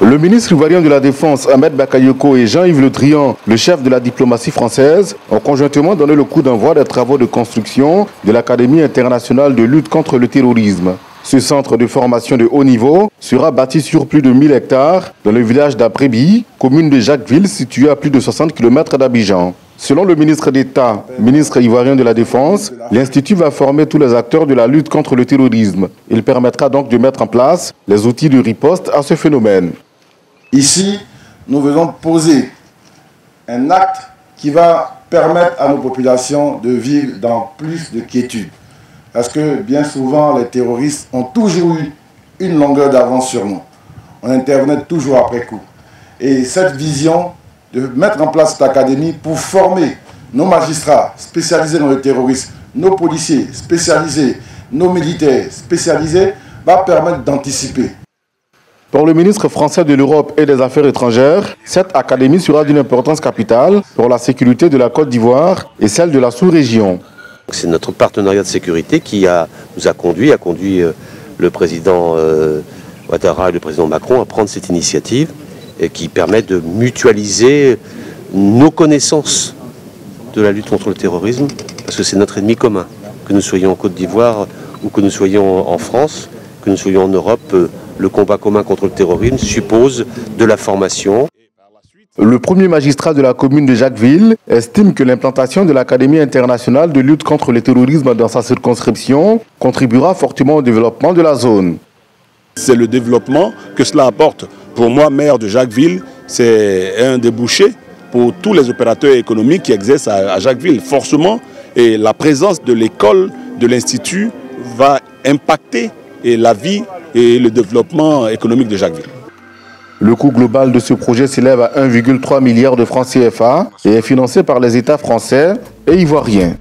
Le ministre ivoirien de la Défense, Ahmed Bakayoko, et Jean-Yves Le Drian, le chef de la diplomatie française, ont conjointement donné le coup d'envoi des travaux de construction de l'Académie internationale de lutte contre le terrorisme. Ce centre de formation de haut niveau sera bâti sur plus de 1000 hectares dans le village d'Aprébi, commune de Jacquesville, située à plus de 60 km d'Abidjan. Selon le ministre d'État, ministre ivoirien de la Défense, l'Institut va former tous les acteurs de la lutte contre le terrorisme. Il permettra donc de mettre en place les outils de riposte à ce phénomène. Ici, nous venons poser un acte qui va permettre à nos populations de vivre dans plus de quiétude. Parce que bien souvent, les terroristes ont toujours eu une longueur d'avance sur nous. On intervenait toujours après coup. Et cette vision de mettre en place cette académie pour former nos magistrats spécialisés dans le terrorisme, nos policiers spécialisés, nos militaires spécialisés, va permettre d'anticiper. Pour le ministre français de l'Europe et des Affaires étrangères, cette académie sera d'une importance capitale pour la sécurité de la Côte d'Ivoire et celle de la sous-région. C'est notre partenariat de sécurité qui nous a conduit le président Ouattara et le président Macron à prendre cette initiative et qui permet de mutualiser nos connaissances de la lutte contre le terrorisme, parce que c'est notre ennemi commun. Que nous soyons en Côte d'Ivoire ou que nous soyons en France, que nous soyons en Europe, le combat commun contre le terrorisme suppose de la formation. Le premier magistrat de la commune de Jacquesville estime que l'implantation de l'Académie internationale de lutte contre le terrorisme dans sa circonscription contribuera fortement au développement de la zone. C'est le développement que cela apporte. Pour moi, maire de Jacquesville, c'est un débouché pour tous les opérateurs économiques qui exercent à Jacquesville. Forcément, et la présence de l'école, de l'Institut, va impacter la vie et le développement économique de Jacquesville. Le coût global de ce projet s'élève à 1,3 milliard de francs CFA et est financé par les États français et ivoiriens.